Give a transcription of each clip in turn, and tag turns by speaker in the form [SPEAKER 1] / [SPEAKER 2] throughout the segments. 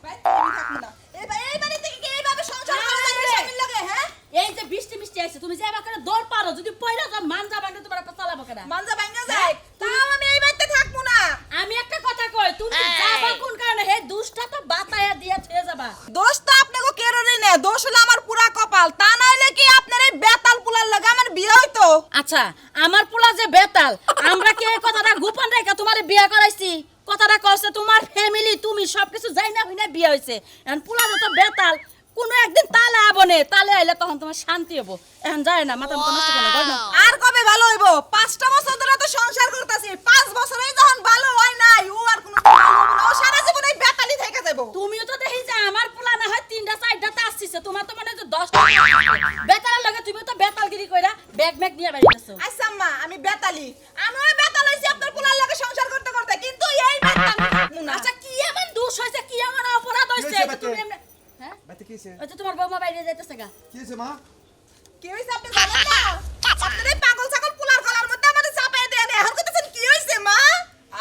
[SPEAKER 1] বাইতে আমি থাকবো না এই বাড়ি থেকে কি এইভাবে সংসার করা যায় স্বামীর লগে হ্যাঁ
[SPEAKER 2] এই যে বৃষ্টি মিষ্টি আছে তুমি যাবা করে দৌড় পারো যদি পয়লা যা মানজা ভাঙে তোমার আপা চালাবো কেন
[SPEAKER 1] মানজা ভাঙা যায় তাও আমি এই বাড়িতে থাকবো না
[SPEAKER 2] আমি একটা কথা কই তুমি যাবা কোন কারণে হে দুষ্টা তো বাতায়া দিয়া থয়ে যাবা
[SPEAKER 1] দোষ তো আপনাকে কেরোরে নে দোষ হলো আমার পুরা কপাল তা নাইলে কি আপনার এই বেতাল পুলার লগে আমার বিয়ে হইতো
[SPEAKER 2] আচ্ছা আমার পোলা যে বেতাল আমরা কি এই কথাটা গোপন রেখে তোমারে বিয়ে করাইছি কথাটা কইছে তোমার ফ্যামিলি তুমি সবকিছু যাই না হইনা বিয়ে হইছে এখন পোলা তো বেতাল কোন একদিন তালে আবনে তালে আইলে তখন তোমার শান্তি হবো এখন যায় না মাথা মতো নষ্ট করে না
[SPEAKER 1] আর কবে ভালো হইবো 5টা বছর ধরে তো সংসার করতেছি 5 বছরেই যখন ভালো হয় নাই ও আর কোনো ভালো হবে না ও সারা জীবন এই বেতালি থেকে যাবো
[SPEAKER 2] তুমিও তো দেখি যে আমার পোলা না হয় 3টা 4টাতে আসছে তোমার তো মানে 10টা বেতালের লগে তুমি তো বেতালগিরি কইরা ব্যাগ ম্যাগ নিয়ে বাইরে গেছো
[SPEAKER 1] আচ্ছা আম্মা আমি বেতালি আমিও বেতাল হইছি আপনার পোলার লগে সংসার করতে করতে কিন্তু এই বেতাল আমি থাকবো না
[SPEAKER 2] আচ্ছা কি এমন দোষ হইছে কি এমন অপরাধ হইছে তুমি এমনি হ্যাঁ
[SPEAKER 3] বাতে কি হইছে?
[SPEAKER 2] ওই তো তোমার বৌমা বাইরে যাইতেছে গা
[SPEAKER 3] কি হইছে মা?
[SPEAKER 1] কি হইছে আপনি জানেন না আপনার এই পাগল ছাগল পোলার গলার মধ্যে আমারে চাপায় দেন এখন কইতেছেন কি হইছে মা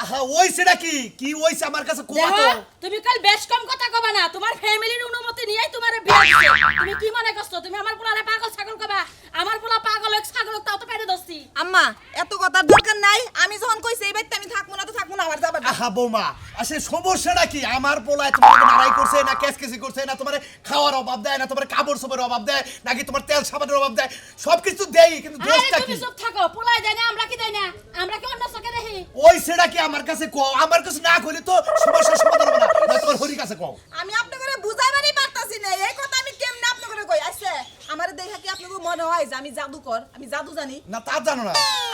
[SPEAKER 3] আহা ওইছে নাকি? কি ওইছে আমার কাছে কোবা
[SPEAKER 2] দেখো
[SPEAKER 3] তো?
[SPEAKER 2] তুমি কাল বেশ কম কথা কবা না তোমার ফ্যামিলির অনুমতি নিয়েই তোমারে বিয়ে দিছে তুমি কি মনে করছো তুমি আমার পোলারে পাগল ছাগল কবা আমার পোলা পাগল এক ছাগল তাও তো পেরে দস্তি
[SPEAKER 1] আম্মা এত কথার দরকার নাই আমি যখন কইছি এই বাইতে আমি থাকবো না তো থাকবো না আমার যাবার দাও।
[SPEAKER 3] আহা বৌমা আসলে সমস্যাটা কি? আমার পোলায় তোমাকে মারাই করছে না কেসকেসি করছে না তোমার খাওয়ার অভাব দেয় না তোমার কাপড় চোপড়ের অভাব দেয় নাকি তোমার তেল সাবানের অভাব দেয় সবকিছু দেই কিন্তু
[SPEAKER 2] আরে
[SPEAKER 3] দোষটা
[SPEAKER 2] তুমি
[SPEAKER 3] কি?
[SPEAKER 2] চুপ থাকো পোলাই দেয় না আমরা কি দেই না আমরা কি অন্য চোখে দেখি
[SPEAKER 3] ওই সেটা কি আমার কাছে কও? আমার কাছে না কইলে তো সমস্যার সমাধান হবে না না তোমার হরি কাছে কও।
[SPEAKER 1] আমি আপনাকে বুঝাইবারই পারতাছি না এই কথা আমি কেমনে আপনাকে কই আচ্ছা আমার দেখা কি আপনাকে মনে হয় যে আমি জাদুকর আমি জাদু জানি
[SPEAKER 3] না তা জানো না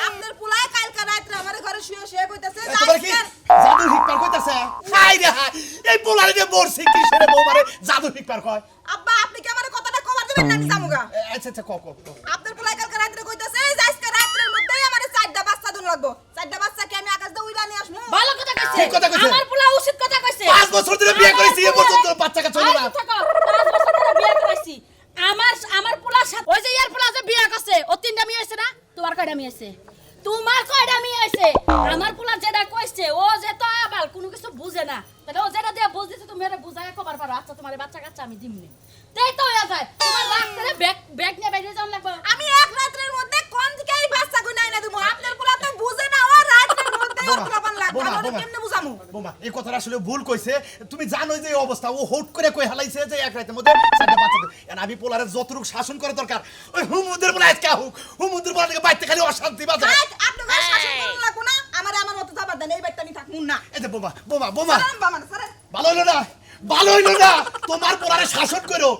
[SPEAKER 1] আপনার পোলায় কালকা রাতে আমার ঘরে শুয়ে শুয়ে কইতাছে যে
[SPEAKER 3] তোমার কি জাদু হিকপার কইতাছে? হাই রে হাই এই পোলারে যে মরছে কি সেরে বৌমারে জাদু হিকপার কয়?
[SPEAKER 1] আব্বা আপনি কি আমার কথাটা কবার দিবেন না আমি জামুগা
[SPEAKER 3] আচ্ছা আচ্ছা কও কও কও।
[SPEAKER 1] আপনার পোলায় কালকা রাতে কইতাছে যে আজকে রাতের মধ্যেই আমারে 4টা বাচ্চা দুন লাগবো 4টা বাচ্চা কি আমি আকাশ দিয়ে উইরা নিয়ে আসমু
[SPEAKER 2] ভালো কথা কইছে
[SPEAKER 3] ঠিক কথা কইছে।
[SPEAKER 2] আমার পোলা উচিত কথা কইছে
[SPEAKER 3] 5 বছর ধরে বিয়ে করেছি এ পর্যন্ত বাচ্চা কাচ্চা হলো না।
[SPEAKER 2] আরে থাকো 5 বছর ধরে বিয়ে করাইছি আমার পোলার সাথে ওই যে ইয়ার পোলা যে বিয়ে করছে ও 3টা মেয়ে হইছে না তোমার কয়টা মেয়ে হইছে তোমার কয়টা মেয়ে হইছে আমার পোলা যেটা কইছে ও যে তো আবাল কোনো কিছু বুঝে না তাহলে ও যেটা দিয়ে বুঝ দিছে তুমি এটা বুঝায় কবার পারো আচ্ছা তোমার বাচ্চা কাচ্চা আমি দিমনি তাই তো হয়ে যায় তোমার রাত করে ব্যাগ নিয়ে বাইরে যাওয়া লাগবে
[SPEAKER 1] আমি এক রাতের মধ্যে কোন থেকে এই বাচ্চা কই নাই না দিমু আপনার পোলা তো বুঝে না ও রাতের মধ্যে ও প্রমাণ লাগবে
[SPEAKER 3] বোমা,
[SPEAKER 1] আমি
[SPEAKER 3] বোমা।
[SPEAKER 1] কেমনে বুঝামু
[SPEAKER 3] বোমা এই কথাটা আসলে ভুল কইছে তুমি জানোই যে এই অবস্থা ও হুট করে কই হালাইছে যে এক রাতের মধ্যে চারটা বাচ্চা দেয়। আর আমি পোলারে যতটুকু শাসন করা দরকার ওই হুমুদের বলে আজকে হুক হুমুদের বলে বাইতে খালি অশান্তি বাজে
[SPEAKER 1] আপনি ঘরে শাসন করুন লাগবো না আমার মতো যাবার দেন এই বাইতে আমি থাকমু না
[SPEAKER 3] এই যে বোমা বোমা বোমা
[SPEAKER 1] সালাম বামান সালাম
[SPEAKER 3] ভালো হইলো না ভালো হইলো না তোমার পোলারে শাসন করো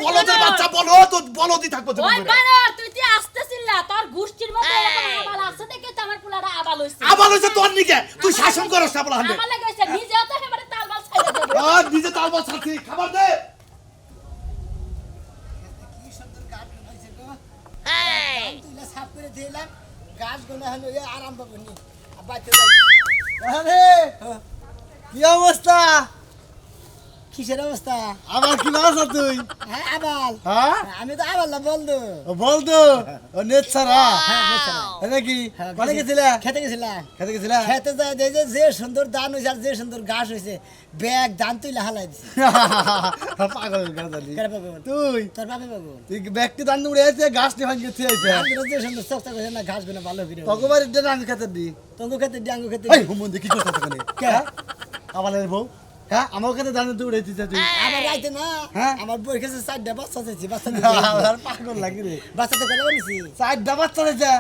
[SPEAKER 3] বলদের বাচ্চা বলো তো বলদি থাকবো তুমি
[SPEAKER 2] ওই বানর তুই তে আসতেছিস না তোর গোষ্ঠীর মধ্যে এরকম আবাল আছে দেখে তো আমার পোলারা আবাল হইছে
[SPEAKER 3] আবার হইছে তোর নিকে তুই শাসন করস না বলা হান্ডে
[SPEAKER 2] আমার লাগে হইছে নিজেও তো এবারে তালবাল ছাইড়া দেবে
[SPEAKER 3] আর নিজে তাল বল সাথী খাবার দে
[SPEAKER 4] কি সুন্দর গাছ বানাইছে গো তুইলা সাফ করে দিলাম গাছ গোনা হলো এ আরাম পাবো নি বাইতে যাই
[SPEAKER 5] আরে কি অবস্থা?
[SPEAKER 4] কিসের অবস্থা
[SPEAKER 5] আবার কি আছো তুই?
[SPEAKER 4] হ্যাঁ আবাল
[SPEAKER 5] হ্যাঁ
[SPEAKER 4] আমি তো আবাল না বলতো
[SPEAKER 5] বল তো ও নেট ছাড়া
[SPEAKER 4] হ্যাঁ বেচারা
[SPEAKER 5] এটা কি
[SPEAKER 4] হ্যাঁ,
[SPEAKER 5] কোনে গেছিলা?
[SPEAKER 4] খেতে গেছিলাম
[SPEAKER 5] খেতে গেছিলা?
[SPEAKER 4] খেতে যায় দেখে যে সুন্দর ধান হয়েছে আর যে সুন্দর ঘাস হয়েছে ব্যাগ ধান তুইলে হালাই দিছে
[SPEAKER 5] পাগল গাদালি
[SPEAKER 4] কেন পাবো
[SPEAKER 5] তুই
[SPEAKER 4] তোর বাপে পাবো
[SPEAKER 5] তুই ব্যক্তি দান উড়ে আছে গাছ নি ভাঙি গেছে আইছে
[SPEAKER 4] যে সুন্দর চকচক হয়েছে না ঘাস গুলো ভালো করে
[SPEAKER 5] তকবারে দেন আমি খেতে দি
[SPEAKER 4] তঙ্গু খেতে ডাঙ্গু খেতে
[SPEAKER 5] এই হুমন্দি কি করছ তখন
[SPEAKER 4] কে?
[SPEAKER 5] আমাদের বউ হ্যাঁ আমার খেতে দান তুই উড়ে দিছিস তুই
[SPEAKER 4] আমার রাইতে না
[SPEAKER 5] হ্যাঁ?
[SPEAKER 4] আমার বই কাছে 4টা বাচ্চা চাইছি বাচ্চা
[SPEAKER 5] আর পাগল লাগি রে
[SPEAKER 4] বাচ্চা তো করে নিছি
[SPEAKER 5] চারটা বাচ্চা রয়েছে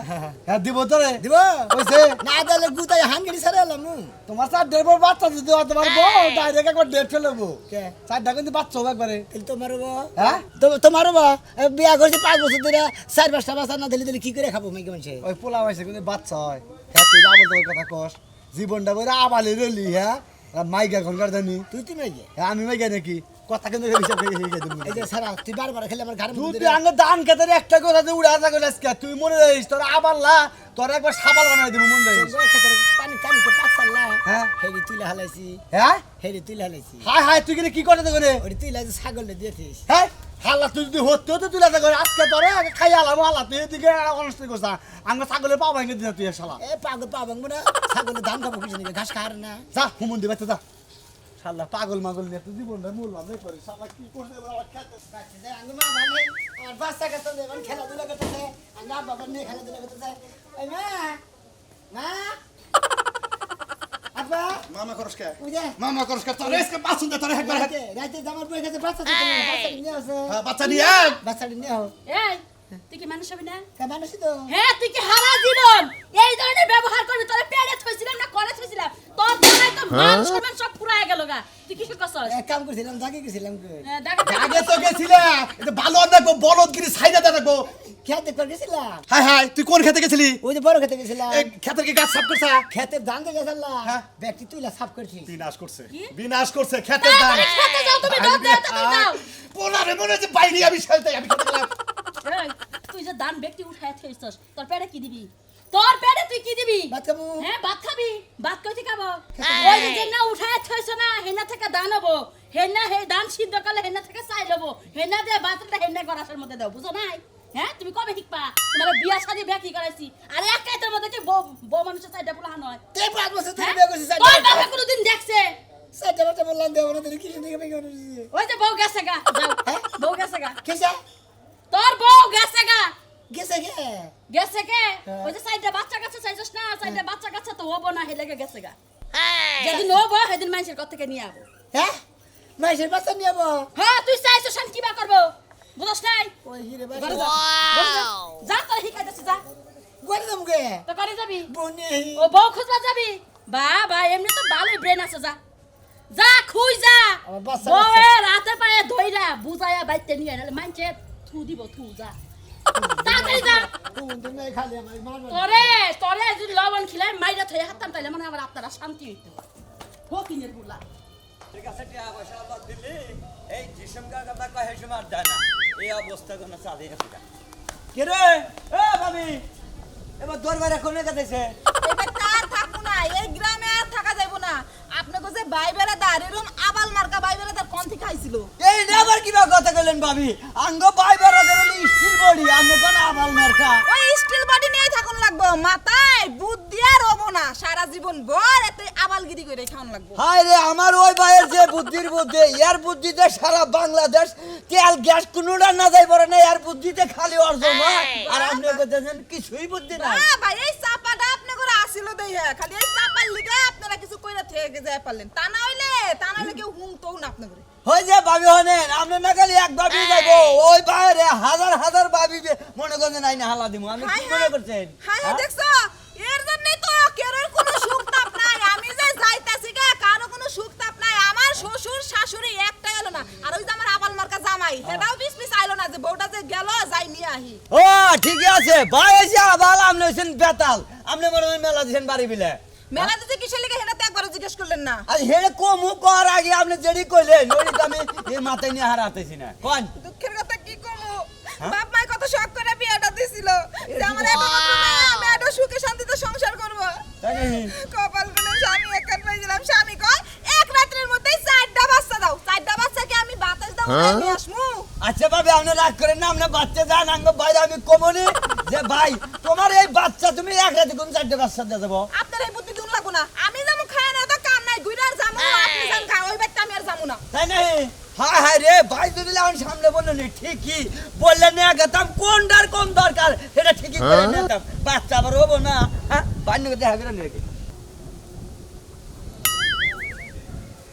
[SPEAKER 5] হ্যাঁ দিব তোরে
[SPEAKER 4] দিব
[SPEAKER 5] কইছে
[SPEAKER 4] না দিলে গুতাই হাঙ্গেরি ছাড়া এলাম
[SPEAKER 5] তোমার চারটার পর বাচ্চা দিতে হয়, তোমার বউ ডাইরেক্ট একবার ডেট ফেলবো
[SPEAKER 4] কে
[SPEAKER 5] চারটা কিন্তু বাচ্চা হবে একবারে
[SPEAKER 4] তাহলে তোমারও বা
[SPEAKER 5] হ্যাঁ
[SPEAKER 4] তোমারও বা বিয়া করছে 5 বছর ধরে 4-5টা বাচ্চা না দিলে কি করে খাবো মাইকে মানুষে
[SPEAKER 5] ওই পোলা হয়েছে কিন্তু বাচ্চা হয় হ্যাঁ তুই যাবো তোর কথা কস জীবনটা বলে আবালি রলি হ্যাঁ মাইগা ঘনকার জানি
[SPEAKER 4] তুই মাইকে
[SPEAKER 5] হ্যাঁ আমি মাইগা নাকি কথা কিন্তু হিসাব থেকে হিসাব দেবো
[SPEAKER 4] এই যে সারা তুই বারবার খেলে আমার ঘরে
[SPEAKER 5] তুই আঙ্গ দান খেতে একটা কথা যে উড়ে আসা করে আজকে তুই মনে রাখিস তোর আবাল্লা তোর একবার সাবাল বানাই দেবো মনে রাখিস
[SPEAKER 4] পানি কানি তো পাকসাল্লা
[SPEAKER 5] হ্যাঁ
[SPEAKER 4] হেরি তুইলে হালাইছি
[SPEAKER 5] হ্যাঁ
[SPEAKER 4] হেরি তুইলে হালাইছি
[SPEAKER 5] হায় হায় তুই কিন্তু কি করতে করে
[SPEAKER 4] ওই তুইলে যে ছাগলে দিয়েছিস
[SPEAKER 5] হ্যাঁ হাল্লা তুই যদি হতে হতে তুই লাগা করে আজকে তোরে খাই আলাম হাল্লা তুই এদিকে অনুষ্ঠান করছা আঙ্গ ছাগলের পা ভাঙে দিনা তুই শালা
[SPEAKER 4] এ পাগল পা ভাঙবো না ছাগলে ধান খাবো কিছু নাকি ঘাস খাওয়ার না
[SPEAKER 5] যা হুমুন্দি বাচ্চা যা শালা পাগল মাগল নিয়ে তুই জীবনটা মূল্যাম নেই করিস শালা কি করছে বাবা খেতে
[SPEAKER 4] বাচ্চা যায় আঙ্গু মা ভালো আমার বাচ্চা কাছে দেবেন খেলাধুলা করতেছে আঙ্গা বাবা নিয়ে খেলাধুলা করতেছে ওই মা মা আব্বা
[SPEAKER 3] মামা করস কে
[SPEAKER 4] ওই যে
[SPEAKER 3] মামা করস কে তোর এসকে বাসুন দে তোর একবার
[SPEAKER 4] রাতে রাতে জামার বই কাছে বাচ্চা নিয়ে আসে
[SPEAKER 3] বাচ্চা নিয়ে আয়।
[SPEAKER 4] বাচ্চা নিয়ে আও
[SPEAKER 2] এই তুই কি মানুষ হবি না
[SPEAKER 4] কে মানুষই তো
[SPEAKER 2] হ্যাঁ তুই কি সারা জীবন এই ধরনের ব্যবহার করবি তোর পেড়ে থইছিলাম না করে থইছিলাম তোর দ্বারাই তো মান সম্মান সব পুরায় গেল গা তুই কি করছস
[SPEAKER 4] এক কাম করছিলাম জাগে গেছিলাম কই
[SPEAKER 3] আগে তো গেছিলা এটা ভালো দেখবো বলদগিরি সাইডা দেখবো
[SPEAKER 4] খেতে করে গেছিলাম
[SPEAKER 3] হাই হাই তুই কোন খেতে গেছিলি
[SPEAKER 4] ওই যে বড় খেতে গেছিলাম
[SPEAKER 3] এই খেতের কি গাছ সাফ করছা
[SPEAKER 4] খেতে ধান থেকে গেছিলাম
[SPEAKER 3] হ্যাঁ।
[SPEAKER 4] ব্যক্তি তুইলা সাফ করছিস
[SPEAKER 3] বিনাশ করছে
[SPEAKER 2] কি?
[SPEAKER 3] বিনাশ করছে খেতের ধান
[SPEAKER 2] তাড়াতাড়ি খেতে যাও তুমি, দৌড় দাও, তাড়াতাড়ি যাও।
[SPEAKER 3] পোলারে মনে হচ্ছে বাইরে আমি খেলতে আমি খেতে গেলাম
[SPEAKER 2] এই, তুই যে দান ব্যক্তি উঠায় থইছস তোর পেড়ে কি দিবি তোর পেড়ে তুই কি দিবি
[SPEAKER 4] ভাত খাবো
[SPEAKER 2] হ্যাঁ ভাত খাবি ভাত কইতে খাবো ওই যে না উঠায় থইছ না হেনা থেকে দান হবো হেনা হে দান সিদ্ধ করলে হেনা থেকে চাই লবো হেনা দিয়ে ভাতটা হেনা গরাসের মধ্যে দাও বুঝো নাই হ্যাঁ তুমি কবে শিখবা তোমার বিয়া শাদী বিয়া কি করাইছি আরে এক কাইতের মধ্যে কি বউ মানুষের চাইটা পোলা নয়
[SPEAKER 4] তে 5 বছর ধরে
[SPEAKER 2] হ্যাঁ?
[SPEAKER 4] বিয়ে করছিস
[SPEAKER 2] তোর বাবা কোনোদিন দেখছে
[SPEAKER 4] সাইডে বাচ্চা বললাম দেব না তুই কিছু দিকে বিয়ে করছিস
[SPEAKER 2] ওই যে বউ গেছে গা যাও
[SPEAKER 4] হ্যাঁ?
[SPEAKER 2] বউ গেছে গা
[SPEAKER 4] কেসা
[SPEAKER 2] তোর বউ গেছে গা
[SPEAKER 4] গেছে কে
[SPEAKER 2] গেছে কে
[SPEAKER 4] হ্যাঁ।
[SPEAKER 2] ওই যে সাইডে বাচ্চা কাছে চাইছস না সাইডে বাচ্চা কাছে তো হবো না হেলেগে গেছে গা যেদিন হবো সেদিন মানুষের কত থেকে নিয়ে আবো
[SPEAKER 4] হ্যাঁ মাইসের বাচ্চা নিয়ে যাবো
[SPEAKER 2] হ্যাঁ তুই চাইছো শান কিবা করবো বুঝছ নাই
[SPEAKER 4] ওই হিরে
[SPEAKER 2] ঘরে
[SPEAKER 4] বাচ্চা
[SPEAKER 2] যা, ঘরে যা। যা তোর শিখাইতেছি যা
[SPEAKER 4] গড়ে দাম গে
[SPEAKER 2] তো করে যাবি
[SPEAKER 4] বনে
[SPEAKER 2] ও বউ খুঁজবা যাবি বা এমনি তো ভালোই ব্রেন আছে যা যা খুঁজ যা
[SPEAKER 4] আমার বাচ্চা
[SPEAKER 2] বউয়ের রাতে পায়ে ধইরা বুঝাইয়া বাইতে নিয়ে নাহলে মানছে থু দিব থু যা তাড়াতাড়ি যা
[SPEAKER 4] কোন দিন নাই খালি আমার মারবা
[SPEAKER 2] তোরে যদি লবণ খিলাই মাইরা থয়ে হাততাম তাইলে মানে আবার আপনারা শান্তি হইতো ফকিনের বুলা
[SPEAKER 6] ঠিক আছে টিয়া পয়সা আল্লাহ দিলি এই জিসমকার কথা কহে সময় দেয় না এই অবস্থা কোনো চাঁদি রাখি না কে রে এ ভাবি এবার দরবারে কোনে কাটাইছে
[SPEAKER 1] এবার তার থাকবো না এই গ্রামে আর থাকা যাইবো না আপনাকে যে ভাই বেড়াদার এরকম আবাল মার্কা ভাই বেড়াদার কোন থেকে আইছিল
[SPEAKER 6] এই না আবার কিবা কথা কইলেন ভাবি আঙ্গ বাই বেড়াদের হলি স্টিল বডি আমি কোন আবাল মার্কা
[SPEAKER 1] ওই স্টিল বডি নিয়ে থাকুন লাগবো মাথায় বুদ্ধি আর হবো না সারা জীবন ভর এত আবালগিরি করে খাওয়ান লাগবো
[SPEAKER 6] হায় রে আমার ওই ভাইয়ের যে বুদ্ধির বুদ্ধি ইয়ার বুদ্ধিতে সারা বাংলাদেশ তেল গ্যাস কোনোটা না যাই পড়ে না ইয়ার বুদ্ধিতে খালি অর্জন হয় আর আপনি কইতেছেন কিছুই বুদ্ধি নাই
[SPEAKER 1] ভাই এই চাপাটা আপনি করে আসিল দেইয়া খালি এই চাপার লিগে আপনারা কিছু কইরা থেকে যায় পারলেন তা না হইলে কেউ হুমতও না আপনি করে
[SPEAKER 6] হই যে ভাবি হনেন আপনি না খালি এক ভাবি যাইবো ওই বাইরে হাজার হাজার ভাবি মনে করেন নাই না হালা দিমু আমি কি মনে করছেন
[SPEAKER 1] হাই দেখছো এর জন্যই তো কেরর কোনো সুখ তাপ নাই আমি যে যাইতাছি গে কারো কোনো সুখ তাপ নাই আমার শ্বশুর শাশুড়ি একটাই হলো না আর ওই যে আমার আবাল মার্কা জামাই সেটাও পিস আইলো না যে বউটা যে গেল যাই নিয়ে আহি
[SPEAKER 6] ও ঠিকই আছে ভাই এসে আবাল আপনি হইছেন বেতাল আপনি মনে হয় মেলা দিছেন বাড়ি বিলে
[SPEAKER 1] মেলা দিতে কিসের লিগে সেটা তো একবারও জিজ্ঞেস করলেন না
[SPEAKER 6] আর হেড়ে কমু কর আগে আপনি যেডি কইলেন ওই তো আমি এই মাথায় নিয়ে হারাতেছি না কোন
[SPEAKER 1] দুঃখের কথা কি কমু বাপ মাই কত শখ করে বিয়েটা দিছিল যে আমার এত মাত্র মেয়ে, আমি এত সুখে শান্তিতে সংসার করব
[SPEAKER 6] তাই নাকি?
[SPEAKER 1] কপাল গুলো স্বামী একান পাইছিলাম স্বামী কয় এক রাতের মধ্যেই 4টা বাচ্চা দাও 4টা বাচ্চাকে আমি বাতাস দাও নিয়ে আসমু
[SPEAKER 6] আচ্ছা ভাবি আপনি রাগ করেন না আপনি বাচ্চা যান আঙ্গ বাইরে আমি কমনি যে ভাই তোমার এই বাচ্চা তুমি এক রাতে কোন চারটে বাচ্চা দিয়ে দেবো
[SPEAKER 1] আপনার এই বুদ্ধি দুন লাগো না আমি যাবো খায় না তো কাম নাই গুইরার যাবো আপনি যান খাও ওই ব্যক্তি আমি আর যাবো না
[SPEAKER 6] তাই নাই হায় হায় রে ভাই যদি আমার সামনে বললেন ঠিকই বললেন না গেতাম কোনটার কোন দরকার সেটা ঠিকই করে নিতাম বাচ্চা আবার হবো না হ্যাঁ বান্য দেখা করে নিয়ে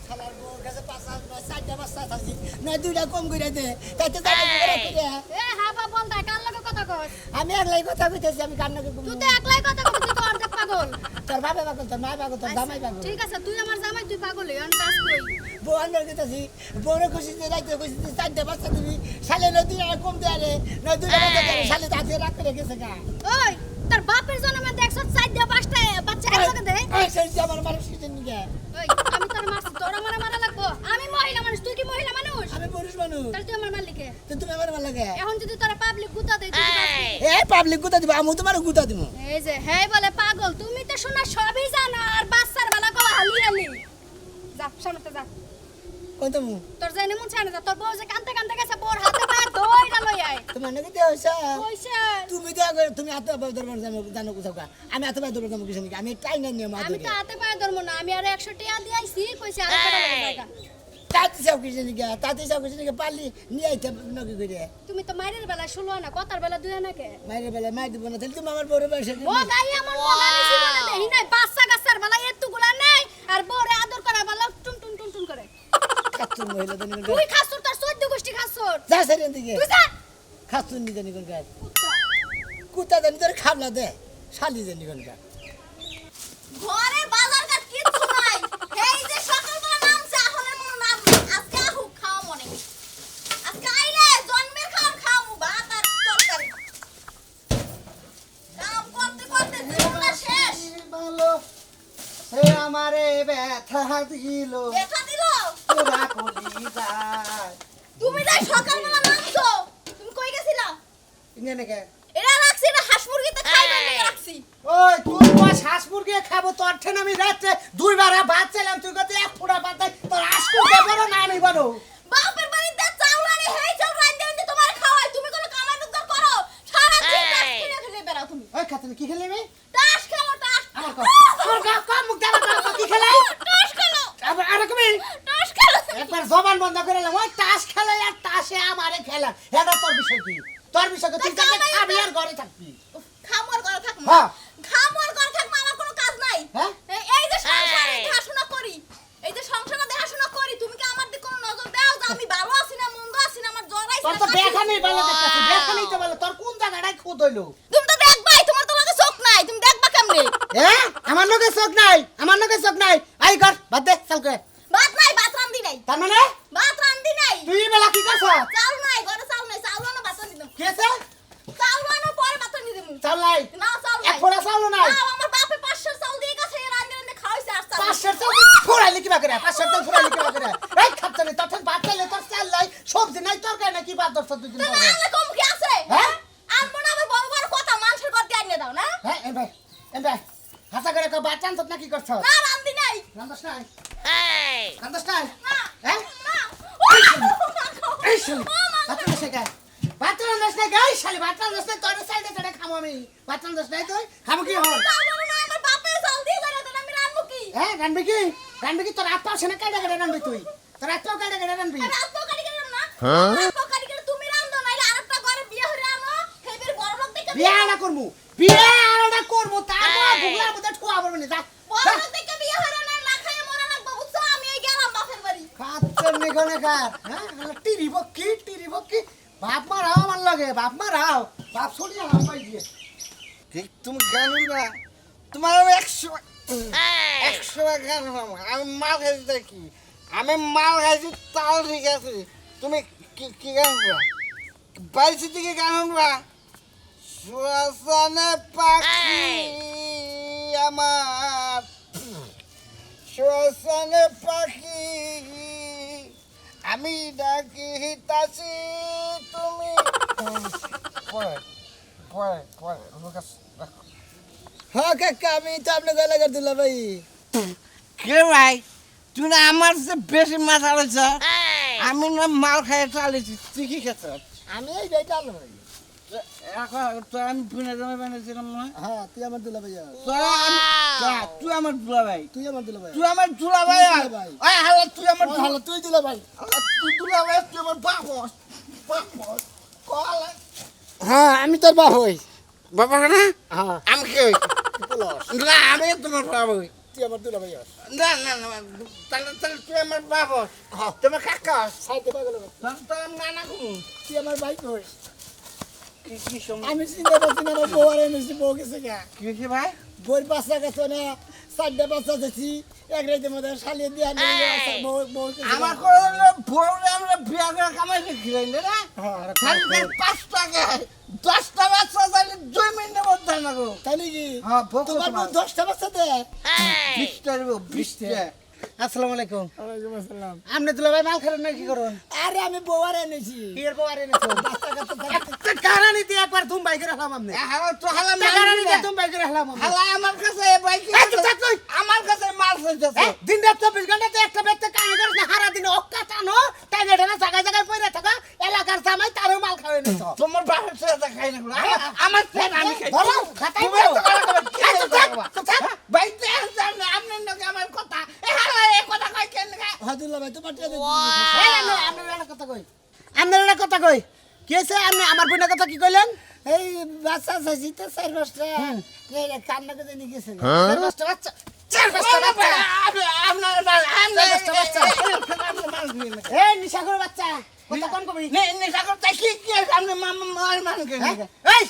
[SPEAKER 4] শালার বউর কাছে 5 বাচ্চা থাকি না দুইটা কম করে দে তাইতে যাবে করে দে
[SPEAKER 2] এ হাবা বল দা কার লগে কথা কস
[SPEAKER 4] আমি একলাই কথা কইতেছি আমি কান্নাকে কম
[SPEAKER 2] তুই তো একলাই কথা কস তুই তো অর্ধেক পাগল
[SPEAKER 4] তোর বাবা পাগল তোর মা পাগল তোর জামাই পাগল
[SPEAKER 2] ঠিক আছে তুই আমার জামাই তুই পাগল হই আমি কাজ কই
[SPEAKER 4] বউ আনবার কইতেছি বউরে খুশি দিয়ে রাখতে খুশি দিয়ে 4টা বাচ্চা দিবি শালে নদী আর কম দে আরে না দুইটা বাচ্চা দে শালে তাতে রাখ করে গেছে গা
[SPEAKER 2] ওই তোর বাপের জন্মে দেখছ 4টা 5টা বাচ্চা একসাথে দে
[SPEAKER 4] এই সেই আমার মানুষ কিছু নিগে
[SPEAKER 2] ওই আমি তোর মারছি তোর আমার মারা লাগবো আমি মহিলা মানুষ তুই কি মহিলা মানুষ
[SPEAKER 4] আমি পুরুষ মানুষ
[SPEAKER 2] তাহলে তুই আমার মালিকে
[SPEAKER 4] তো তুমি আমার ভালো লাগে
[SPEAKER 2] এখন যদি তোরা পাবলিক গুতা দেই তুই কি করবি?
[SPEAKER 4] এই পাবলিক গুতা দিবা আমি তোমার গুতা দিমু
[SPEAKER 2] এই যে হ্যাঁ বলে পাগল তুমি তো শোনা সবই জানো আর বাচ্চার বেলা কলা হালি হালি যা সামনে যা
[SPEAKER 4] কই তুমি
[SPEAKER 2] তোর জানি মন চায় না যা, তোর বউ যে কানতে কানতে গেছে বোর হাতে পায়ে দইরা লইয়া আয়
[SPEAKER 4] তোমার নাকি দেওয়া হয়েছে
[SPEAKER 2] কইছে
[SPEAKER 4] তুমি দেওয়া করে তুমি হাতে পায়ে ধরবো জানো কোথাও কা আমি হাতে পায়ে ধরবো জানো কিছু নাকি আমি টাই না নিয়ে মা
[SPEAKER 2] আমি
[SPEAKER 4] ধরে
[SPEAKER 2] তো হাতে পায়ে ধরবো না আমি আর 100 টাকা দিয়ে আইছি কইছে আর কটা টাকা
[SPEAKER 4] তাতে যাও কিছু নাকি তাতে যাও কিছু নাকি পারলি নিয়ে আইতে নাকি করে
[SPEAKER 2] তুমি তো মাইরের বেলা 16 না কথার বেলা 2 না কে
[SPEAKER 4] মায়ের বেলা মাই দিব না তাহলে তুমি আমার বড় বয়সে
[SPEAKER 2] ও গাই আমার মনে বেশি মনে দেই নাই বাচ্চা গাছের বেলা এতগুলা নাই আর বড়ে আদর করা বেলা টুন টুন টুন টুন করে
[SPEAKER 4] খাতুন মহিলা জানি কোন
[SPEAKER 2] তুই খাসুর তার 14 গোষ্ঠী খাসুর
[SPEAKER 4] যা সেরে দিকে
[SPEAKER 2] তুই যা
[SPEAKER 4] খাতুন নি জানি কোন কাজ কুত্তা জানি তোর খাবলা দে শালি জানি কোন কাজ
[SPEAKER 1] ঘরে বাজার ঘাট কিচ্ছু নাই এই যে সকালবেলা নামছে আহনের মনে নাম আজকে আহু খাওয়া মনে আজকে আইলে জন্মের খাওয়া খাওয়ামু ভাত আর তরকারি কাম করতে করতে জীবনটা শেষ
[SPEAKER 5] ভালো সে আমারে ব্যথা দিল
[SPEAKER 1] দেখা দিল
[SPEAKER 5] তোরা কলি যায়
[SPEAKER 1] তুমি যাই সকালবেলা নামছো তুমি কই গেছিলা
[SPEAKER 5] ইনে নাকি
[SPEAKER 1] এরা রাখছি না হাঁস মুরগিতে খাইবার লেগে রাখছি
[SPEAKER 5] ওই তুই কয় শ্বাস মুরগি খাবো তোর ঠেন আমি রাতে দুইবার ভাত চাইলাম তুই কত এক ফুটা ভাত দেয় তোর আসকু বড় না আমি বড়
[SPEAKER 1] বাপের বাড়িতে চাউল আনি হেই চাউল রাইন্দে রাইন্দে তোমার খাওয়াই তুমি কোনো কামাই রোজগার করো সারা দিন টাস খেলে খেলে বেড়াও তুমি
[SPEAKER 5] ওই খাতে কি খেলি আমি
[SPEAKER 1] টাস খেলো টাস
[SPEAKER 5] আমার কম মুখ দাও কি খেলাই
[SPEAKER 1] টাস খেলো
[SPEAKER 5] আবার আর কমি
[SPEAKER 1] টাস খেলো
[SPEAKER 5] একবার জবান বন্ধ করে ওই তাস খেলে আর তাসে আমারে খেলা এটা তোর বিষয় কি তোর বিষয় কি তুই যাকে খাবি আর ঘরে থাকবি
[SPEAKER 1] খামোর ঘরে থাকবো
[SPEAKER 5] হ্যাঁ।
[SPEAKER 1] খামোর ঘরে থাকবো আমার কোনো কাজ নাই
[SPEAKER 5] হ্যাঁ?
[SPEAKER 1] এই যে সংসারে দেখাশোনা করি এই যে সংসারে দেখাশোনা করি তুমি কি আমার দিকে কোনো নজর দাও যে আমি ভালো আছি না মন্দ আছি না আমার জ্বর আইছে
[SPEAKER 5] তোর তো দেখানি ভালো দেখতেছি দেখানি তো ভালো তোর কোন জায়গাটায় খুদ হইলো
[SPEAKER 1] তুমি তো দেখবাই তোমার তো লাগে চোখ নাই তুমি দেখবা কেমনে
[SPEAKER 5] আমার লগে চোখ নাই আমার লগে চোখ নাই আই কর বাদ দে চল করে
[SPEAKER 1] ভাত নাই ভাত রান্ধি নাই
[SPEAKER 5] তার মানে
[SPEAKER 1] ভাত রান্ধি নাই
[SPEAKER 5] তুই বেলা কি করছ
[SPEAKER 1] চাউল নাই ঘরে চাউল নাই চাউল আনো ভাত রান্ধি দাও
[SPEAKER 5] কি আছে
[SPEAKER 1] চাউল আনো পরে ভাত রান্ধি দেবো
[SPEAKER 5] চাল নাই
[SPEAKER 1] না চাউল
[SPEAKER 5] এক
[SPEAKER 1] নাই
[SPEAKER 5] ফোড়া চাউল নাই
[SPEAKER 1] না, আমার বাপে 500 চাউল দিয়ে গেছে রান্ধি রান্ধি খাওয়াইছে আর চাউল
[SPEAKER 5] 500 চাউল ফোড়াইলে কি বাকরে 500 চাউল ফোড়াইলে কি বাকরে এই খাচ্ছনি তখন ভাত চাইলে তোর চাল নাই সবজি নাই তরকারি নাই কি বাদ দরছ দুই দিন
[SPEAKER 1] তুমি
[SPEAKER 5] পরে
[SPEAKER 1] আনলে কম কি আছে
[SPEAKER 5] হ্যাঁ?
[SPEAKER 1] আনবো না আবার বড় বড় কথা মানুষের ঘর দিয়ে আনিয়ে দাও না
[SPEAKER 5] হ্যাঁ এম ভাই হাসা করে কো বাচ্চা আনছত না কি করছ
[SPEAKER 1] না রান্ধি নাই
[SPEAKER 5] রান্দস নাই রান্দস নাই
[SPEAKER 1] না
[SPEAKER 5] হ্যাঁ
[SPEAKER 1] না
[SPEAKER 5] এই শালি বাচ্চা নষ্ট গায় বাচ্চা নষ্ট গায় শালি বাচ্চা নষ্ট তোর সাইডে চড়ে খামো আমি বাচ্চা নষ্ট নাই তুই খামো কি হল
[SPEAKER 1] চাউল না আমার বাপে চাউল দিয়ে গেল তো আমি রান্ধবো কি
[SPEAKER 5] হ্যাঁ রানবি কি তোর হাত পাও সেনা কাইডা কাইডা রানবি তুই তোর হাত পাও কাইডা কাইডা রানবি
[SPEAKER 1] রাত কারি গেলাম না রাত কারি গেলে তুমি রান্ধো নাইলে আরেকটা ঘরে বিয়ে হরে আনো হেবের বড় লোক দেখে
[SPEAKER 5] বিয়া না করমু বিয়া না করমু তারপর গুগলার মধ্যে ঠুয়া পড়বে না যা
[SPEAKER 1] বড় লোক দেখে বিয়ে হরে না না খাইয়ে মরা লাগবো বুঝছো আমি এই গেলাম বাপের বাড়ি
[SPEAKER 5] খাচ্ছেন নিগনে কার হ্যাঁ টিরি বক্কি বাপ মারাও আমার লাগে বাপ মারাও বাপ ছড়িয়ে হাম পাই দিয়ে
[SPEAKER 7] তুমি গান না তোমার আমি 100 গান আমি মাল খাইছি দেখি আমি মাল খাইছি তাও ঠিক আছে তুমি কি গান বাইশে দিকে গান শুনবা শ্মশানে পাখি আমার শ্মশানে পাখি আমি ডাকি হিতাছি তুমি পরে লোকাস রাখো
[SPEAKER 4] হ্যাঁ কাকা আমি তো আপনার গলা করে দিলাম ভাই
[SPEAKER 7] কে ভাই তুই না আমার যে বেশি মাথা রয়েছ আমি না মাল খাই চালিয়েছি তুই কি খেতে
[SPEAKER 4] আমি এই বেটা আলো ভাই
[SPEAKER 7] এখন তো আমি বিনা জমে বানিয়েছিলাম না
[SPEAKER 4] হ্যাঁ তুই আমার দুলা ভাই
[SPEAKER 7] তুই আমার দুলা ভাই
[SPEAKER 4] তুই আমার দুলা ভাই
[SPEAKER 7] তুই আমার দুলা ভাই
[SPEAKER 4] তুই দুলা ভাই।
[SPEAKER 7] ওই হালা তুই আমার
[SPEAKER 4] ভালো তুই দুলা ভাই
[SPEAKER 7] তুই দুলা ভাই তুই আমার বাপ কল
[SPEAKER 4] হ্যাঁ আমি তোর বাপ হই
[SPEAKER 7] বাবা না
[SPEAKER 4] হ্যাঁ
[SPEAKER 7] আমি কি হই? না আমি তোমার বাপ হই
[SPEAKER 4] তুই আমার দুলা ভাই
[SPEAKER 7] না তাহলে তুই আমার বাপ তোমার কাকা
[SPEAKER 4] সাইতে পাগল
[SPEAKER 7] তোর নানা কুমু
[SPEAKER 4] তুই আমার ভাই হই
[SPEAKER 7] কি সময়
[SPEAKER 4] আমি চিন্তা করছি না আমার বউ আর এনেছি বউ গেছে গা
[SPEAKER 7] কি ভাই
[SPEAKER 4] বউর বাচ্চা গেছে না 4টা বাচ্চা দিছি এক রাইতের মধ্যে শালিয়ে দিয়ে আনি বউ বউ
[SPEAKER 7] আমার করলে বউরে আমরা বিয়া করে কামাই খিলাই না খালি 5 টাকা 10টা বাচ্চা চাইলে 2 মিনিটের মধ্যে না গো
[SPEAKER 4] তাইলে কি
[SPEAKER 7] হ্যাঁ ভোগ
[SPEAKER 4] তোমার বউ 10টা বাচ্চা দেয়
[SPEAKER 7] 20টা দেবো 20টা
[SPEAKER 5] আসসালামু আলাইকুম
[SPEAKER 4] ওয়ালাইকুম আসসালাম
[SPEAKER 5] আপনি দুলা ভাই মাল খাবেন না কি করুন
[SPEAKER 4] আরে আমি বউ আর এনেছি
[SPEAKER 5] কি এর বাবা এনেছো
[SPEAKER 4] বাচ্চা কাচ্চা
[SPEAKER 5] একটা কারানি দিয়ে একবার ধুম বাই করে হলাম আপনি
[SPEAKER 7] হালা তো হালা
[SPEAKER 5] কারানি দিয়ে ধুম বাই করে হলাম আমি
[SPEAKER 7] হালা আমার কাছে বাইক
[SPEAKER 5] এই তো থাক তুই।
[SPEAKER 7] আমার কাছে মাল হইতেছে
[SPEAKER 5] দিন রাত 24 ঘন্টা তো একটা ব্যক্তি কাজ করে না হারা দিন অক্কা টানো তাই এটা না জায়গায় জায়গায় পড়ে থাকা এলাকার জামাই তারও মাল খাওয়াই নিছ
[SPEAKER 7] এগুলো? আমার ফ্যান আমি খাই।
[SPEAKER 5] ধরো, খাতায়
[SPEAKER 7] তুমি
[SPEAKER 5] ধরো।
[SPEAKER 7] এত কথা কবে? কি
[SPEAKER 5] এই, চুপ থাক,
[SPEAKER 7] বাবা?
[SPEAKER 5] চুপ থাক।
[SPEAKER 7] হ্যাঁ? বাইতে আসছেন না, আপনার নাকি আমার কথা। এ হালা, এ কথা কয় কেন রে?
[SPEAKER 4] হাদুল্লাহ ভাই তোমার টিয়া
[SPEAKER 5] এই, আমরা একটা কথা কই। আপনার একটা কথা কই। কি হয়েছে? আপনি আমার বোনের কথা কি কইলেন?
[SPEAKER 4] এই বাচ্চা চাইছি তো 4-5টা কান্না করে নিয়ে গেছে
[SPEAKER 5] চার পাঁচটা বাচ্চা। চার পাঁচটা বাচ্চা।
[SPEAKER 7] আপনার
[SPEAKER 5] বাচ্চা, বাচ্চা। এই নিশাখোর বাচ্চা, কথা কম কবি।
[SPEAKER 7] নেশাকর তাই কি আছে? আপনি মানুষ কেন?
[SPEAKER 5] এই,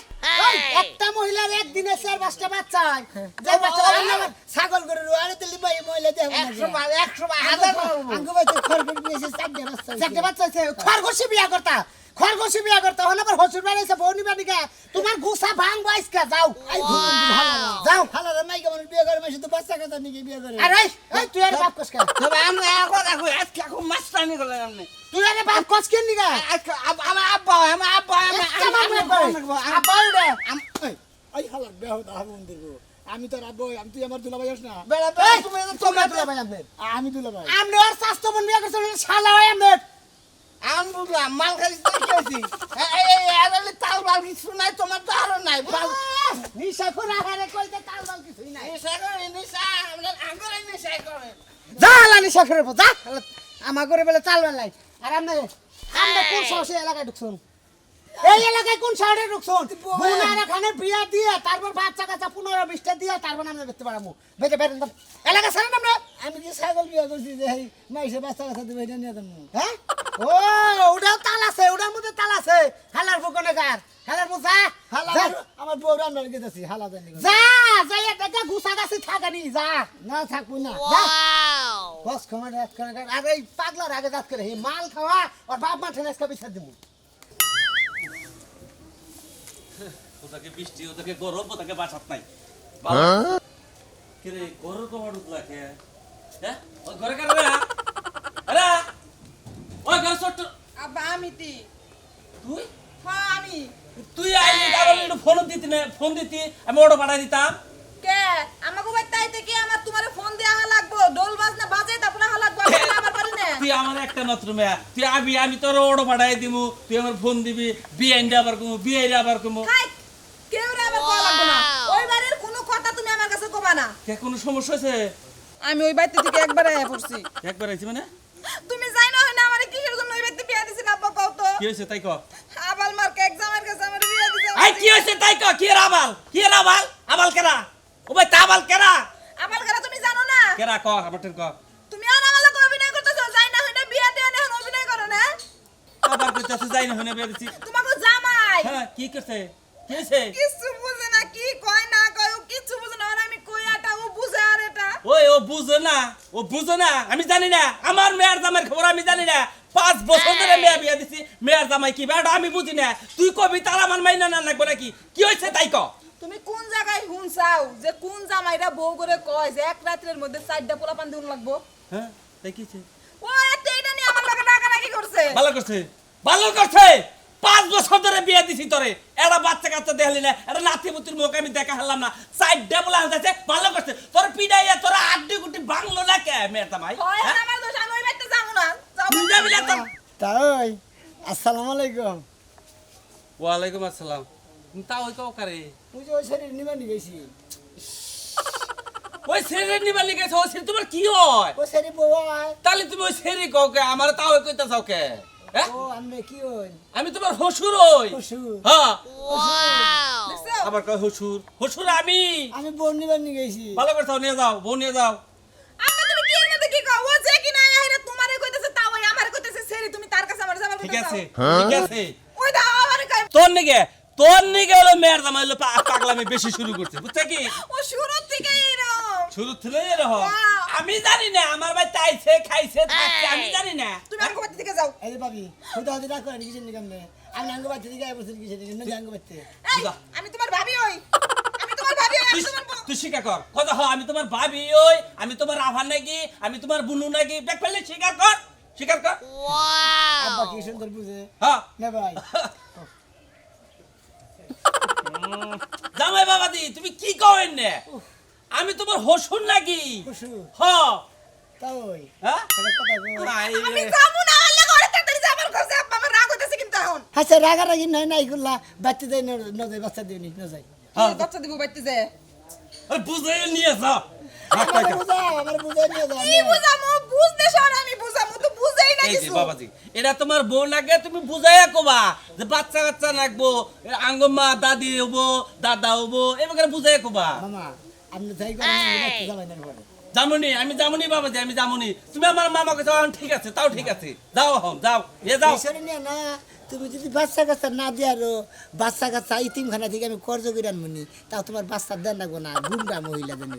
[SPEAKER 5] এই, একটা মহিলার একদিনে 4-5টা বাচ্চা হয়। যে বাচ্চা বাচ্চা আমার
[SPEAKER 4] ছাগল করে আরে দিল্লি ভাই মহিলা দেব
[SPEAKER 7] 100 বার, 1000 বার বলবো।
[SPEAKER 4] আঙ্গু ভাই তো খরগোশ নিয়েছে 4টা বাচ্চা
[SPEAKER 5] চারটে বাচ্চা হয়েছে, খরগোশে বিয়া করতা, খরগোশে বিয়া করতা, হন আবার হসুর বাড়ি এসে বউ নিবা দিকে, তোমার গুছা ভাঙবো আজকে, যাও, যাও।
[SPEAKER 4] হালারা মাইকা মানুষ বিয়ে করে মাসে তো বাচ্চা কথা নিয়ে বিয়ে করে
[SPEAKER 5] আর এই, এই, তুই আর বাপ কস কে?
[SPEAKER 7] তবে আমরা এখন এখন আজকে এখন মাস্টানি করলেন আপনি।
[SPEAKER 5] তুই আর বাপ কস কে নিগা?
[SPEAKER 7] আজকে আমার আব্বা হয়, আমার আব্বা হয়,
[SPEAKER 5] একটা বাপ না করে, আব্বা রে।
[SPEAKER 4] এই হালার বিয়ে হতো হাবুন দিব আমি তো রাবো আমি তুই আমার দুলা ভাই হস না
[SPEAKER 7] বেড়া
[SPEAKER 5] এই,
[SPEAKER 7] বেড়া তুমি
[SPEAKER 5] তোমরা দুলা ভাই আপনার।
[SPEAKER 4] আমি দুলা ভাই
[SPEAKER 5] আপনি আর স্বাস্থ্য বোন বিয়া করছেন, শালা হয় আপনার।
[SPEAKER 7] আমি বুঝলাম মাল খাইছি দেখেছি এই তাল বাল কিছু নাই তোমার তো আরো নাই
[SPEAKER 5] নিশাখোর আহারে কইতে তাল বাল কিছুই নাই।
[SPEAKER 7] নেশা করে নেশা আমরা আঙ্গুরে নেশা করে
[SPEAKER 5] যা হালা নিশাখোরের পর, যা। আমার করে বলে চাল বেলাই। আর আপনি কোন সাহসে এলাকায় ঢুকছুন? এই এলাকায় কোন শহরে ঢুকছুন? বোনার এখানে বিয়া দিয়ে তারপর বাচ্চা কাচ্চা 15-20টা দিয়ে তারপর আমরা দেখতে পারামু। বেঁচে বেরেন এলাকা ছাড়েন আমরা।
[SPEAKER 4] আমি কি ছাগল বিয়ে করছি যে এই মাইসে বাচ্চা কথা দিবে এটা নিয়ে দেবো
[SPEAKER 5] হ্যাঁ? ও, ওটাও তাল আছে, ওটার মধ্যে তাল আছে। হালার ফুকনে গার, হালার মুজা,
[SPEAKER 4] হালা
[SPEAKER 5] যা,
[SPEAKER 4] আমার বউ রান্নার গেছি হালা জানি
[SPEAKER 5] যা, যাই একটা গুছা গাছি থাকানি, যা।
[SPEAKER 4] না থাকবো না
[SPEAKER 5] বস ক্ষমা রাখ করে গার। আর এই পাগলার আগে যাত করে, এই মাল খাওয়া আর বাপ মা ঠেলে আজকে বিচার দিমু।
[SPEAKER 8] ওটাকে বৃষ্টি ওটাকে গরম ওটাকে বাসাত নাই কিরে গরম কমার উতলা কে হ্যাঁ ওই ঘরে কার রে আরে ওই ঘরে ছোট
[SPEAKER 1] আব্বা আমি তি
[SPEAKER 8] তুই
[SPEAKER 1] হ্যাঁ আমি
[SPEAKER 8] তুই আইলি তাহলে একটু ফোন দিতি আমি অর্ডার পাঠাই দিতাম
[SPEAKER 1] কে আমাকে ভাই তাইতে কি আমার তোমারে ফোন দেয়া লাগবো ঢোল বাজনা বাজে তারপরে হা লাগবো আমি আবার পারি না
[SPEAKER 8] তুই আমার একটা মাত্র মেয়া তুই আমি তোর অর্ডার পাঠাই দিমু তুই আমার ফোন দিবি বিআইনটা আবার কমু বিআইরা আবার কমু
[SPEAKER 1] হাই কেউ রে আবার কল লাগবো না ওই বাড়ির কোনো কথা তুমি আমার কাছে কবা না
[SPEAKER 8] কে কোনো সমস্যা হয়েছে
[SPEAKER 1] আমি ওই বাড়িতে থেকে একবার আয়া পড়ছি
[SPEAKER 8] একবার আইছি মানে
[SPEAKER 1] তুমি যাই না হয় না আমারে কিসের জন্য ওই বাড়িতে বিয়া দিছিল আব্বা কও তো
[SPEAKER 8] কি হয়েছে তাই ক
[SPEAKER 1] আবাল মার্কে এক্সামের কাছে আমার বিয়া দিছে
[SPEAKER 8] আই কি হয়েছে তাই ক কি এর আবাল আবাল কেরা ও ভাই তা আবাল কেরা
[SPEAKER 1] আবাল করা তুমি জানো না
[SPEAKER 8] কেরা ক আমার টেন ক
[SPEAKER 1] তুমি আর আমার লগে অভিনয় করতেছো যাই না হয় না বিয়া দিয়ে এখন অভিনয় করো না
[SPEAKER 8] আবার কইতাছে যাই না হইনা বেরেছি
[SPEAKER 1] তোমাকে জামাই
[SPEAKER 8] হ্যাঁ কি করছে কি হয়েছে
[SPEAKER 1] কিছু বুঝে না কি কয় না কয় ও কিছু বুঝে না আর আমি কই আটা ও বুঝে আর এটা
[SPEAKER 8] ওই ও বুঝে না আমি জানি না আমার মেয়ের জামাইয়ের খবর আমি জানি না 5 বছর ধরে মেয়ে বিয়া দিছি মেয়ের জামাই কি বেটা আমি বুঝি না তুই কবি তার আমার মাইনা না লাগবে নাকি কি হয়েছে তাই ক
[SPEAKER 1] তুমি কোন জায়গায় হুনছাও যে কোন জামাইরা বউ করে কয় যে এক রাতের মধ্যে 4টা পোলা পান দিন লাগবো
[SPEAKER 8] হ্যাঁ তাই কি হয়েছে
[SPEAKER 1] ও এত এটা নিয়ে আমার লগে রাগারাগি করছে
[SPEAKER 8] ভালো করছে 5 বছর ধরে বিয়া দিছি তোরে এরা বাচ্চা কাচ্চা দেখলি না এটা নাতি পুতির মুখ আমি দেখা হলাম না সাইড ডেবলা হচ্ছে ভালো করছে তোর পিডাইয়া তোর আড্ডি গুটি ভাঙলো না কে মেয়ের জামাই
[SPEAKER 1] হয়
[SPEAKER 8] হ্যাঁ?
[SPEAKER 1] আমার দোষ আমি ওই বাড়িতে যাবো না যাবো
[SPEAKER 8] তুই যাবি না তো?
[SPEAKER 4] তাই আসসালামু আলাইকুম
[SPEAKER 8] ওয়ালাইকুম আসসালাম তা ওই কাও কারে
[SPEAKER 4] তুই যে ওই শরীর নিবা নি গেছি
[SPEAKER 8] ওই সেরে নিবালি গেছে ও সেরে তোমার কি হয়
[SPEAKER 4] ওই শরীর বউ হয়
[SPEAKER 8] তাহলে তুমি ওই সেরি কও কে আমার তাও কইতা চাও কে হ্যাঁ?
[SPEAKER 4] ও আমি কি হই
[SPEAKER 8] আমি তোমার হসুর হই
[SPEAKER 4] শ্বশুর।
[SPEAKER 8] হ্যাঁ
[SPEAKER 1] দেখছো
[SPEAKER 8] আবার কয় হসুর আমি
[SPEAKER 4] আমি বউ নিবা নি গেছি
[SPEAKER 8] ভালো করছো নিয়ে যাও বউ নিয়ে যাও
[SPEAKER 1] আম্মা তুমি কি এর মধ্যে কি কও ও যে কি না আইরা তোমারে কইতেছে তাও ওই আমারে কইতেছে সেরি তুমি তার কাছে আমার যাবার
[SPEAKER 8] ঠিক আছে ঠিক আছে
[SPEAKER 1] ওই দাও আমারে কই
[SPEAKER 8] তোর নিগে হলো মেয়ের জামাই হলো পাগলামি বেশি শুরু করছে বুঝছে কি
[SPEAKER 1] ও শুরু থেকে এরকম
[SPEAKER 8] শুরু থেকে এরকম
[SPEAKER 1] Wow!
[SPEAKER 8] আমি জানি না আমার ভাই তাইছে খাইছে থাকছে আমি জানি না
[SPEAKER 1] তুমি আমার বাড়ি থেকে যাও
[SPEAKER 4] এই যে ভাবি তুই তো হাতে করেন কিসের নিকাম নে আমি আঙ্গ বাচ্চা দিকে আই বছর কিসের নিকাম নে আঙ্গ বাচ্চা
[SPEAKER 1] এই
[SPEAKER 8] যা।
[SPEAKER 1] আমি তোমার ভাবি হই আমি তোমার ভাবি হই আমি তোমার বউ।
[SPEAKER 8] তুই স্বীকার কর কথা হ আমি তোমার ভাবি ওই আমি তোমার আভা নাকি আমি তোমার বুনু নাকি দেখ ফেললে স্বীকার কর
[SPEAKER 4] আব্বা কি সুন্দর বুঝে
[SPEAKER 8] হ্যাঁ
[SPEAKER 4] না ভাই
[SPEAKER 8] জামাই বাবাদি তুমি কি করেন না আমি তোমার হসুর নাকি
[SPEAKER 4] শ্বশুর
[SPEAKER 8] হ
[SPEAKER 4] তাই
[SPEAKER 8] হ্যাঁ
[SPEAKER 4] একটা কথা কই
[SPEAKER 8] মাই
[SPEAKER 1] আমি যাবো না আল্লাহ ঘরে তাড়াতাড়ি যাবার কাছে আব্বা আমার রাগ হইতেছে কিন্তু এখন
[SPEAKER 4] আচ্ছা রাগারাগি নয় না এগুলা বাচ্চা দেয় ন যায় বাচ্চা দিও নি ন যায়
[SPEAKER 1] বাচ্চা দিব বাইতে যে
[SPEAKER 8] আরে বুঝে নিয়ে যা
[SPEAKER 4] আমার বুঝাই নিয়ে যাও
[SPEAKER 1] কি বুঝামু বুঝতে শোন আমি বুঝামু তো বুঝেই না
[SPEAKER 8] এই যে
[SPEAKER 1] কিছু
[SPEAKER 8] বাবাজি এটা তোমার বউ লাগে তুমি বুঝাইয়া কবা যে বাচ্চা কাচ্চা লাগবো আঙ্গমা দাদি হবো দাদা হবো এবারে বুঝাইয়া কবা
[SPEAKER 4] মামা আপনি যাই করেন যাবেন না ঘরে
[SPEAKER 8] জামুনি আমি জামুনি বাবাজি আমি জামুনি তুমি আমার মামাকে যাও ঠিক আছে তাও ঠিক আছে যাও এখন যাও এ যাও
[SPEAKER 4] ঈশ্বরে নিয়ে না তুমি যদি বাচ্চা কাচ্চা না দিয়ারো বাচ্চা কাচ্চা ইতিমখানা থেকে আমি কর্জ করে আনমনি তাও তোমার বাচ্চা দেন লাগবো না গুন্ডা মহিলা দেন